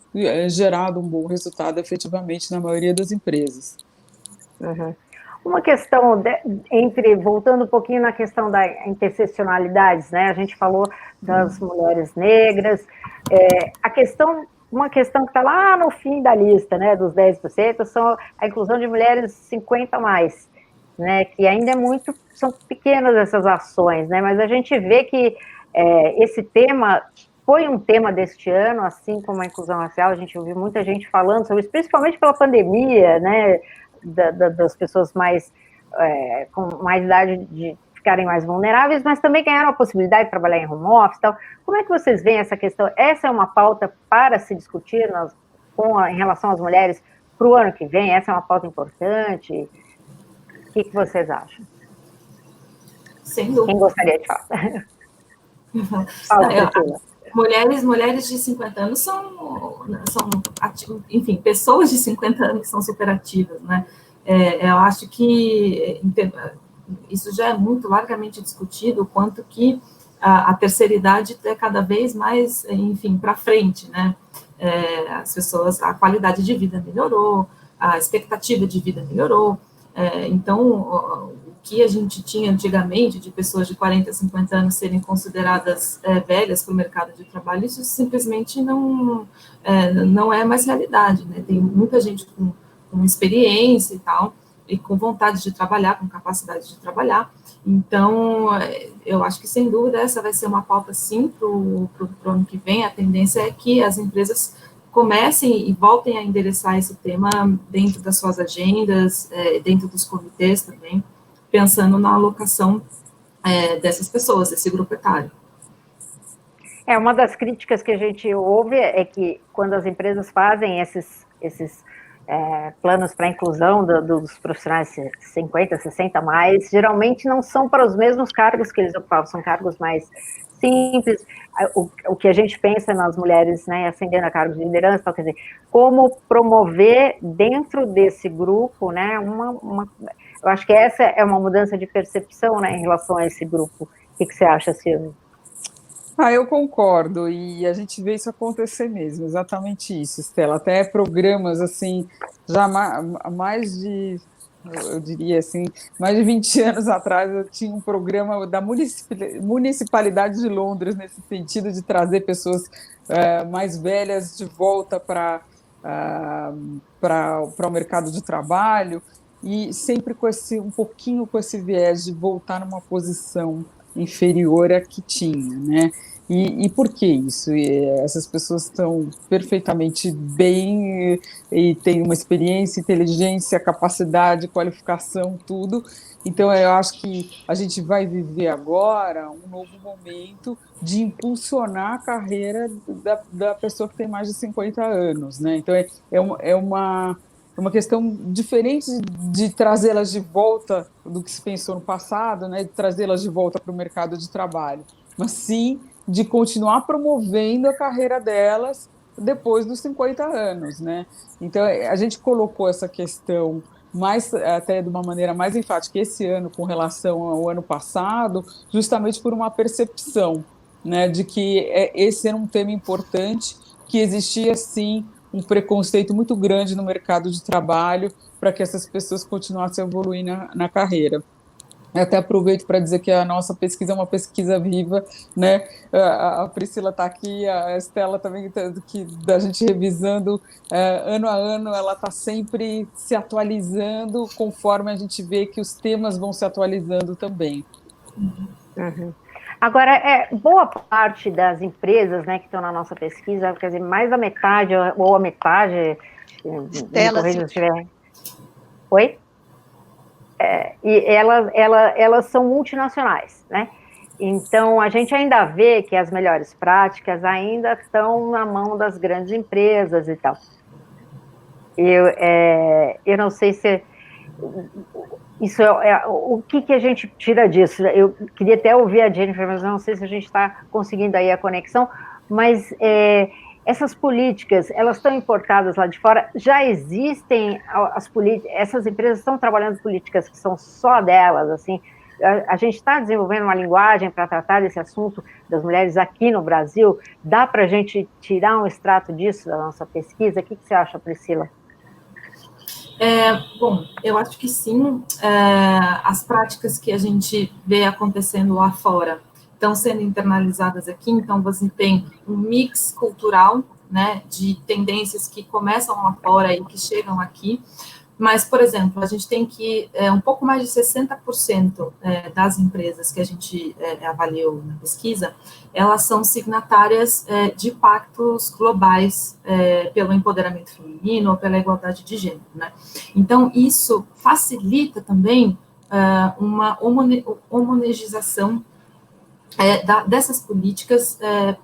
gerado um bom resultado efetivamente na maioria das empresas. Uhum. Uma questão, voltando um pouquinho na questão da interseccionalidades, né? A gente falou das mulheres negras, uma questão que está lá no fim da lista, né, dos 10%, são a inclusão de mulheres 50 a mais, né, que ainda são pequenas essas ações, né, mas a gente vê que esse tema foi um tema deste ano, assim como a inclusão racial, a gente ouviu muita gente falando sobre isso, principalmente pela pandemia, né, das pessoas com mais idade de ficarem mais vulneráveis, mas também ganharam a possibilidade de trabalhar em home office e tal. Como é que vocês veem essa questão? Essa é uma pauta para se discutir em relação às mulheres para o ano que vem? Essa é uma pauta importante? O que vocês acham? Sem dúvida. Quem gostaria de falar? Mulheres de 50 anos são enfim, pessoas de 50 anos são super ativas, né? Eu acho que isso já é muito largamente discutido, o quanto que a terceira idade é cada vez mais, enfim, para frente, né? As pessoas, a qualidade de vida melhorou, a expectativa de vida melhorou, então, o que a gente tinha antigamente, de pessoas de 40, 50 anos serem consideradas velhas para o mercado de trabalho, isso simplesmente não é mais realidade, né? Tem muita gente com experiência e tal, e com vontade de trabalhar, com capacidade de trabalhar. Então, eu acho que, sem dúvida, essa vai ser uma pauta, sim, para o ano que vem. A tendência é que as empresas comecem e voltem a endereçar esse tema dentro das suas agendas, dentro dos comitês também, pensando na alocação dessas pessoas, desse grupo etário. Uma das críticas que a gente ouve é que quando as empresas fazem esses planos para a inclusão dos profissionais 50, 60 mais, geralmente não são para os mesmos cargos que eles ocupavam, são cargos mais simples. O que a gente pensa nas mulheres, né, ascendendo a cargos de liderança, quer dizer, como promover dentro desse grupo, né, eu acho que essa é uma mudança de percepção, né, em relação a esse grupo. O que você acha, Silvia? Eu concordo, e a gente vê isso acontecer mesmo, exatamente isso, Estela. Até programas, assim, já mais de, eu diria assim, mais de 20 anos atrás, eu tinha um programa da Municipalidade de Londres, nesse sentido de trazer pessoas mais velhas de volta para o mercado de trabalho, e sempre com um pouquinho com esse viés de voltar numa posição inferior à que tinha, né? E por que isso? Essas pessoas estão perfeitamente bem e têm uma experiência, inteligência, capacidade, qualificação, tudo. Então, eu acho que a gente vai viver agora um novo momento de impulsionar a carreira da pessoa que tem mais de 50 anos, né? Então, é uma questão diferente de trazê-las de volta do que se pensou no passado, né? De trazê-las de volta para o mercado de trabalho, mas sim de continuar promovendo a carreira delas depois dos 50 anos, né? Então, a gente colocou essa questão até de uma maneira mais enfática esse ano com relação ao ano passado, justamente por uma percepção, né, de que esse era um tema importante, que existia, sim, um preconceito muito grande no mercado de trabalho para que essas pessoas continuassem a evoluir na carreira. Eu até aproveito para dizer que a nossa pesquisa é uma pesquisa viva, né? A Priscila está aqui, a Estela também, que da gente revisando ano a ano, ela está sempre se atualizando conforme a gente vê que os temas vão se atualizando também. Uhum. Agora, boa parte das empresas, né, que estão na nossa pesquisa, quer dizer, mais da metade, ou a metade, Estela, se tiver... Oi? E elas são multinacionais, né? Então, a gente ainda vê que as melhores práticas ainda estão na mão das grandes empresas e tal. Eu não sei se... Isso o que a gente tira disso? Eu queria até ouvir a Jennifer, mas não sei se a gente está conseguindo aí a conexão, mas essas políticas, elas estão importadas lá de fora, já existem essas empresas estão trabalhando políticas que são só delas, assim, a gente está desenvolvendo uma linguagem para tratar desse assunto das mulheres aqui no Brasil, dá para a gente tirar um extrato disso da nossa pesquisa? O que você acha, Priscila? Bom, eu acho que sim, as práticas que a gente vê acontecendo lá fora estão sendo internalizadas aqui, então você tem um mix cultural, né, de tendências que começam lá fora e que chegam aqui, mas, por exemplo, a gente tem que um pouco mais de 60% das empresas que a gente avaliou na pesquisa, elas são signatárias de pactos globais pelo empoderamento feminino ou pela igualdade de gênero, né? Então, isso facilita também uma homogeneização dessas políticas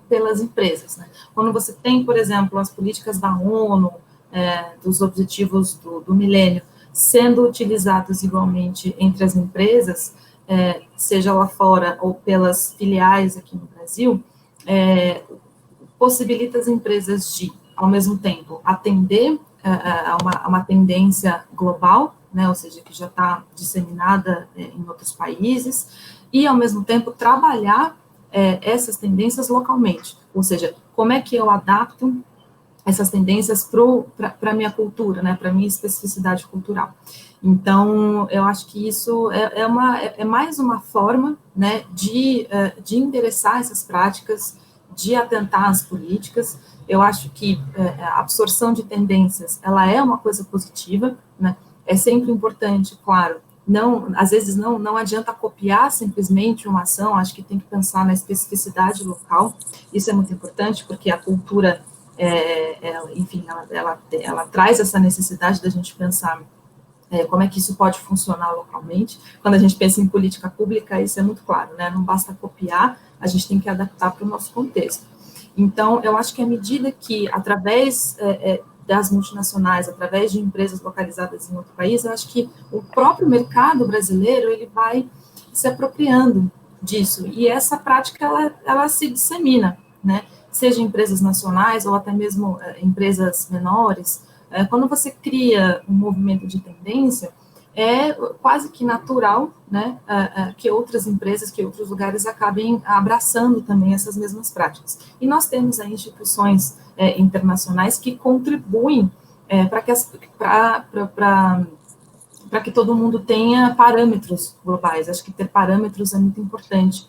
pelas empresas, né? Quando você tem, por exemplo, as políticas da ONU, dos objetivos do milênio, sendo utilizados igualmente entre as empresas, seja lá fora ou pelas filiais aqui no Brasil, possibilita as empresas de, ao mesmo tempo, atender a uma tendência global, né, ou seja, que já está disseminada em outros países, e, ao mesmo tempo, trabalhar essas tendências localmente, ou seja, como é que eu adapto essas tendências para a minha cultura, né, para a minha especificidade cultural. Então, eu acho que isso é mais uma forma, né, de endereçar essas práticas, de atentar às políticas. Eu acho que a absorção de tendências, ela é uma coisa positiva, né, é sempre importante, claro, às vezes não adianta copiar simplesmente uma ação, acho que tem que pensar na especificidade local, isso é muito importante, porque a cultura, enfim, ela traz essa necessidade da gente pensar como é que isso pode funcionar localmente. Quando a gente pensa em política pública, isso é muito claro, né? Não basta copiar, a gente tem que adaptar para o nosso contexto. Então, eu acho que à medida que, através das multinacionais, através de empresas localizadas em outro país, eu acho que o próprio mercado brasileiro, ele vai se apropriando disso, e essa prática, ela se dissemina, né? Seja empresas nacionais ou até mesmo empresas menores. Quando você cria um movimento de tendência, é quase que natural, né, que outras empresas, que outros lugares acabem abraçando também essas mesmas práticas. E nós temos aí instituições internacionais que contribuem para que todo mundo tenha parâmetros globais. Acho que ter parâmetros é muito importante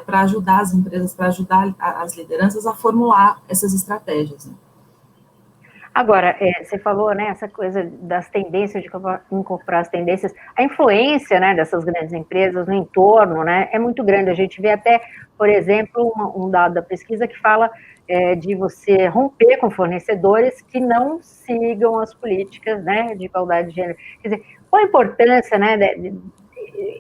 para ajudar as empresas, para ajudar as lideranças a formular essas estratégias, né? Agora, você falou, né, essa coisa das tendências, de incorporar as tendências, a influência, né, dessas grandes empresas no entorno, né, é muito grande. A gente vê até, por exemplo, um dado da pesquisa que fala de você romper com fornecedores que não sigam as políticas, né, de igualdade de gênero. Quer dizer, qual a importância, né,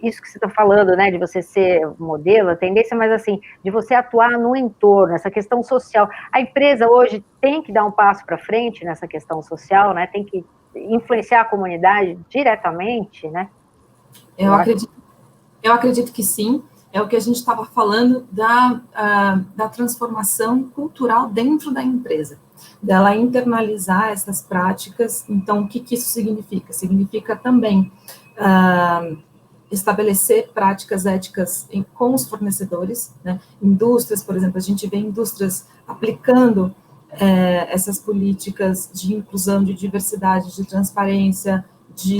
isso que você está falando, né, de você ser modelo, a tendência, mas assim, de você atuar no entorno, essa questão social. A empresa hoje tem que dar um passo para frente nessa questão social, né, tem que influenciar a comunidade diretamente, né? Eu acredito que sim. É o que a gente estava falando da transformação cultural dentro da empresa, dela internalizar essas práticas. Então, o que isso significa? Significa também estabelecer práticas éticas com os fornecedores, né? Indústrias, por exemplo, a gente vê indústrias aplicando essas políticas de inclusão, de diversidade, de transparência, de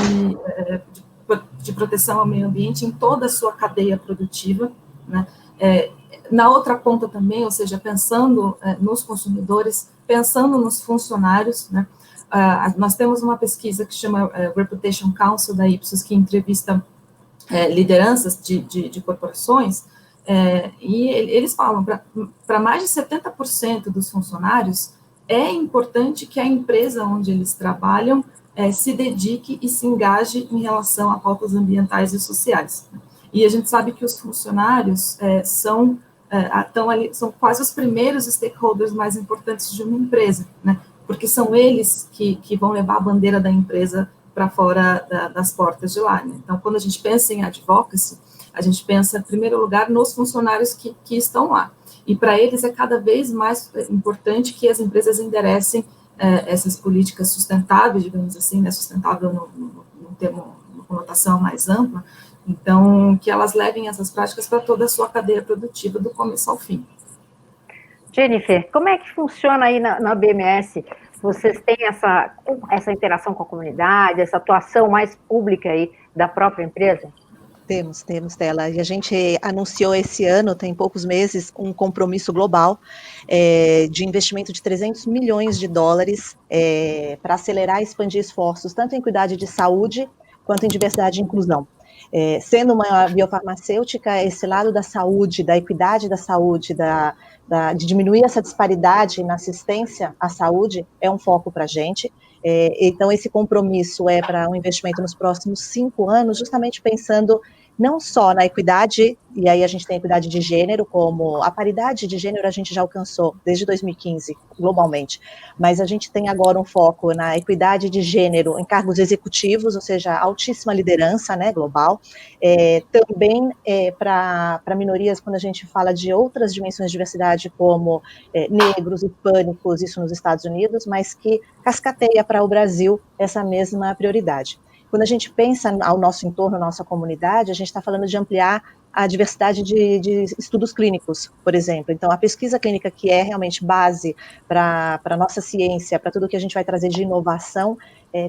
proteção ao meio ambiente em toda a sua cadeia produtiva, né? Na outra ponta também, ou seja, pensando nos consumidores, pensando nos funcionários, né? Nós temos uma pesquisa que chama Reputation Council da Ipsos, que entrevista lideranças de corporações, e eles falam, para mais de 70% dos funcionários, é importante que a empresa onde eles trabalham se dedique e se engaje em relação a pautas ambientais e sociais. E a gente sabe que os funcionários são quase os primeiros stakeholders mais importantes de uma empresa, né? Porque são eles que vão levar a bandeira da empresa para fora das portas de lá, né? Então, quando a gente pensa em advocacy, a gente pensa, em primeiro lugar, nos funcionários que estão lá. E para eles é cada vez mais importante que as empresas enderecem essas políticas sustentáveis, digamos assim, né? Sustentável no termo, uma conotação mais ampla. Então, que elas levem essas práticas para toda a sua cadeia produtiva, do começo ao fim. Jennifer, como é que funciona aí na BMS? Vocês têm essa interação com a comunidade, essa atuação mais pública aí da própria empresa? Temos, Tela. E a gente anunciou esse ano, tem poucos meses, um compromisso global de investimento de 300 milhões de dólares para acelerar e expandir esforços, tanto em cuidado de saúde, quanto em diversidade e inclusão. Sendo uma biofarmacêutica, esse lado da saúde, da equidade da saúde, de diminuir essa disparidade na assistência à saúde, é um foco para a gente. Então, esse compromisso é para um investimento nos próximos 5 anos, justamente pensando não só na equidade, e aí a gente tem a equidade de gênero, como a paridade de gênero a gente já alcançou desde 2015, globalmente, mas a gente tem agora um foco na equidade de gênero em cargos executivos, ou seja, altíssima liderança, né, global, também para minorias, quando a gente fala de outras dimensões de diversidade, como negros, hispânicos, isso nos Estados Unidos, mas que cascateia para o Brasil essa mesma prioridade. Quando a gente pensa ao nosso entorno, à nossa comunidade, a gente está falando de ampliar a diversidade de estudos clínicos, por exemplo. Então, a pesquisa clínica, que é realmente base para a nossa ciência, para tudo que a gente vai trazer de inovação,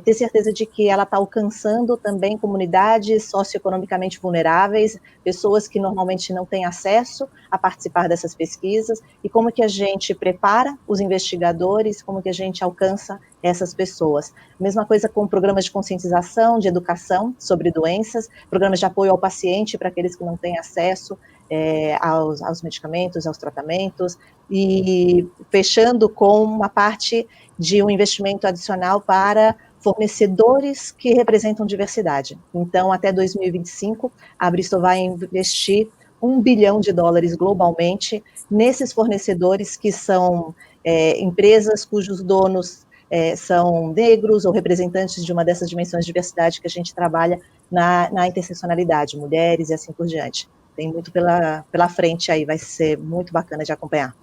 ter certeza de que ela está alcançando também comunidades socioeconomicamente vulneráveis, pessoas que normalmente não têm acesso a participar dessas pesquisas, e como que a gente prepara os investigadores, como que a gente alcança essas pessoas. Mesma coisa com programas de conscientização, de educação sobre doenças, programas de apoio ao paciente para aqueles que não têm acesso aos medicamentos, aos tratamentos, e fechando com uma parte de um investimento adicional para fornecedores que representam diversidade. Então, até 2025, a Bristol vai investir US$ 1 bilhão globalmente nesses fornecedores que são empresas cujos donos são negros ou representantes de uma dessas dimensões de diversidade que a gente trabalha na interseccionalidade, mulheres e assim por diante. Tem muito pela frente aí, vai ser muito bacana de acompanhar.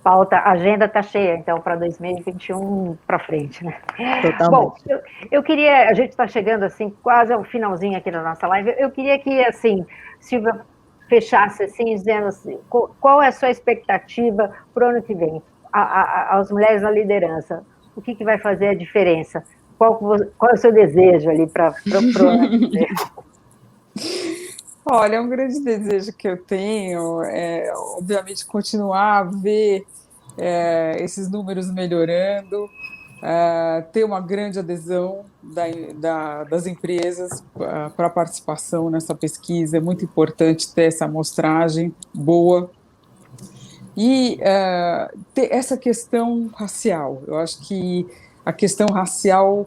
A agenda está cheia, então, para 2021 para frente, né? Totalmente. Bom, eu queria, a gente está chegando, assim, quase ao finalzinho aqui da nossa live, eu queria que, assim, Silvia fechasse, assim, dizendo assim, qual é a sua expectativa para o ano que vem, as mulheres na liderança, o que vai fazer a diferença? Qual é o seu desejo ali para o ano que vem? Olha, um grande desejo que eu tenho é, obviamente, continuar a ver esses números melhorando, ter uma grande adesão das empresas para a participação nessa pesquisa. É muito importante ter essa amostragem boa. E ter essa questão racial. Eu acho que a questão racial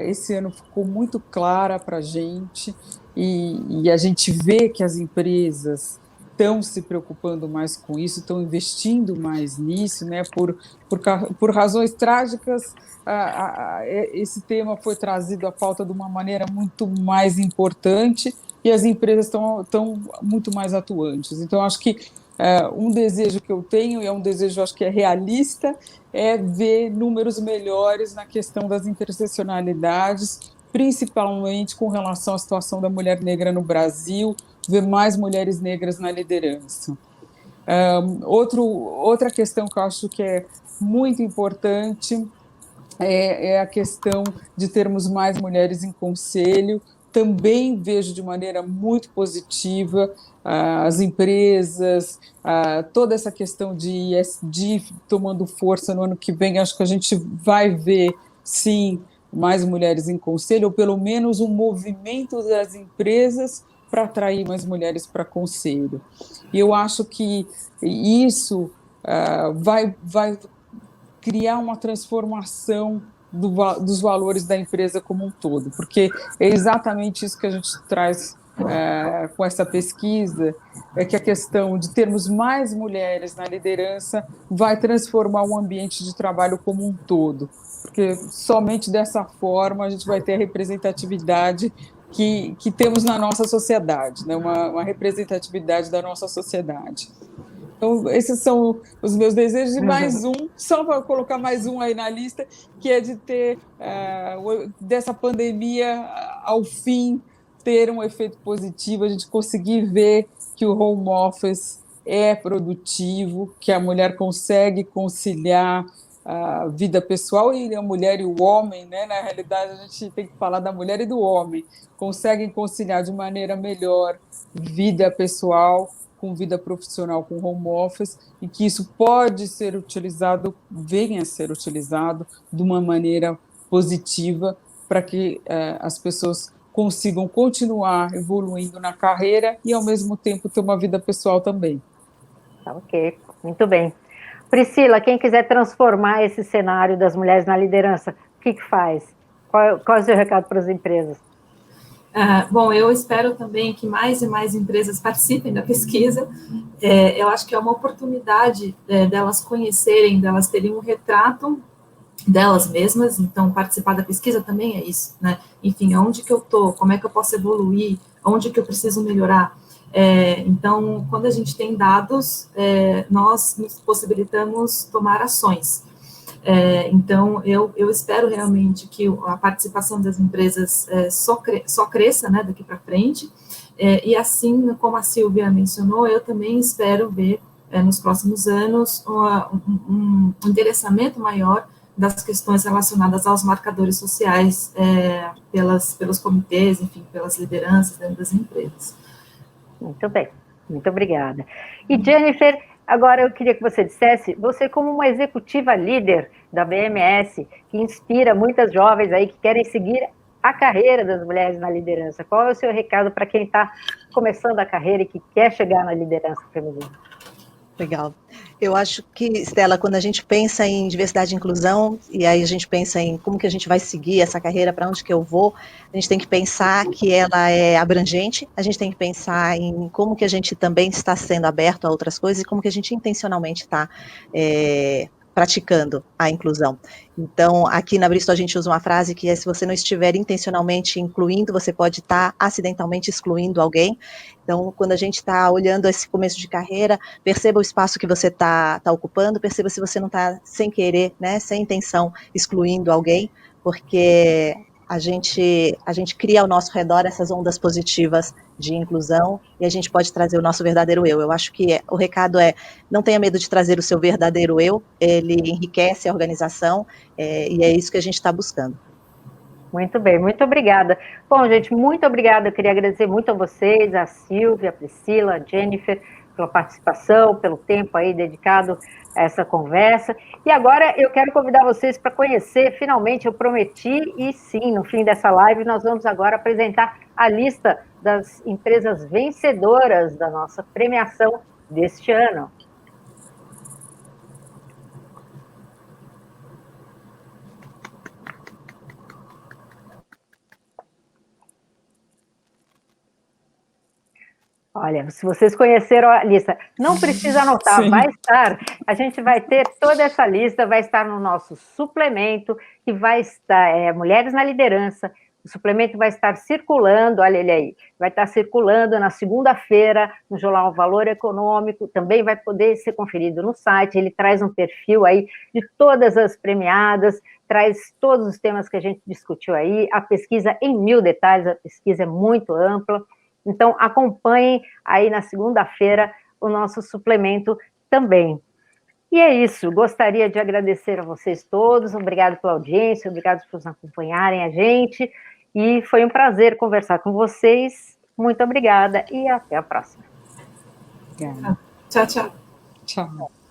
esse ano ficou muito clara para a gente, e a gente vê que as empresas estão se preocupando mais com isso, estão investindo mais nisso, né? Por razões trágicas, esse tema foi trazido à pauta de uma maneira muito mais importante, e as empresas estão muito mais atuantes. Então, acho que um desejo que eu tenho, e é um desejo, acho que é realista, é ver números melhores na questão das interseccionalidades, principalmente com relação à situação da mulher negra no Brasil, ver mais mulheres negras na liderança. Outra questão que eu acho que é muito importante é a questão de termos mais mulheres em conselho. Também vejo de maneira muito positiva as empresas, toda essa questão de ESG tomando força no ano que vem. Acho que a gente vai ver, sim, mais mulheres em conselho, ou pelo menos um movimento das empresas para atrair mais mulheres para conselho. E eu acho que isso vai criar uma transformação dos valores da empresa como um todo, porque é exatamente isso que a gente traz com essa pesquisa, é que a questão de termos mais mulheres na liderança vai transformar o ambiente de trabalho como um todo, porque somente dessa forma a gente vai ter a representatividade que temos na nossa sociedade, né? Uma representatividade da nossa sociedade. Então, esses são os meus desejos, e mais um, só para colocar mais um aí na lista, que é de ter, dessa pandemia, ao fim, ter um efeito positivo, a gente conseguir ver que o home office é produtivo, que a mulher consegue conciliar a vida pessoal, e a mulher e o homem, né? Na realidade, a gente tem que falar da mulher e do homem, conseguem conciliar de maneira melhor vida pessoal com vida profissional, com home office, e que isso pode ser utilizado, venha a ser utilizado de uma maneira positiva para que as pessoas consigam continuar evoluindo na carreira e, ao mesmo tempo, ter uma vida pessoal também. Ok, muito bem. Priscila, quem quiser transformar esse cenário das mulheres na liderança, o que faz? Qual é o seu recado para as empresas? Bom, eu espero também que mais e mais empresas participem da pesquisa. Eu acho que é uma oportunidade delas conhecerem, delas terem um retrato delas mesmas. Então, participar da pesquisa também é isso, né? Enfim, onde que eu estou, como é que eu posso evoluir, onde que eu preciso melhorar. Então, quando a gente tem dados, nós nos possibilitamos tomar ações. Então, eu espero realmente que a participação das empresas só cresça, né, daqui para frente, E assim como a Silvia mencionou, eu também espero ver nos próximos anos um endereçamento maior das questões relacionadas aos marcadores sociais pelos comitês, enfim, pelas lideranças dentro das empresas. Muito bem, muito obrigada. E Jennifer, agora eu queria que você dissesse, você como uma executiva líder da BMS, que inspira muitas jovens aí que querem seguir a carreira das mulheres na liderança, qual é o seu recado para quem está começando a carreira e que quer chegar na liderança feminina? Legal. Eu acho que, Estela, quando a gente pensa em diversidade e inclusão, e aí a gente pensa em como que a gente vai seguir essa carreira, para onde que eu vou, a gente tem que pensar que ela é abrangente, a gente tem que pensar em como que a gente também está sendo aberto a outras coisas e como que a gente intencionalmente está praticando a inclusão. Então, aqui na Bristol a gente usa uma frase que é: se você não estiver intencionalmente incluindo, você pode estar acidentalmente excluindo alguém. Então, quando a gente está olhando esse começo de carreira, perceba o espaço que você está ocupando, perceba se você não está, sem querer, né, sem intenção, excluindo alguém, porque a gente cria ao nosso redor essas ondas positivas de inclusão e a gente pode trazer o nosso verdadeiro eu. Eu acho que o recado é: não tenha medo de trazer o seu verdadeiro eu, ele enriquece a organização e é isso que a gente está buscando. Muito bem, muito obrigada. Bom, gente, muito obrigada. Eu queria agradecer muito a vocês, a Silvia, a Priscila, a Jennifer, pela participação, pelo tempo aí dedicado a essa conversa. E agora eu quero convidar vocês para conhecer, finalmente eu prometi, e sim, no fim dessa live nós vamos agora apresentar a lista das empresas vencedoras da nossa premiação deste ano. Olha, se vocês conheceram a lista, não precisa anotar, Sim. vai estar, a gente vai ter toda essa lista, vai estar no nosso suplemento, que vai estar, Mulheres na Liderança, o suplemento vai estar circulando, olha ele aí, vai estar circulando na segunda-feira, no jornal Valor Econômico, também vai poder ser conferido no site, ele traz um perfil aí de todas as premiadas, traz todos os temas que a gente discutiu aí, a pesquisa em 1000 detalhes, a pesquisa é muito ampla. Então, acompanhem aí na segunda-feira o nosso suplemento também. E é isso, gostaria de agradecer a vocês todos, obrigado pela audiência, obrigado por acompanharem a gente, e foi um prazer conversar com vocês. Muito obrigada e até a próxima. Obrigada. Tchau, tchau. Tchau.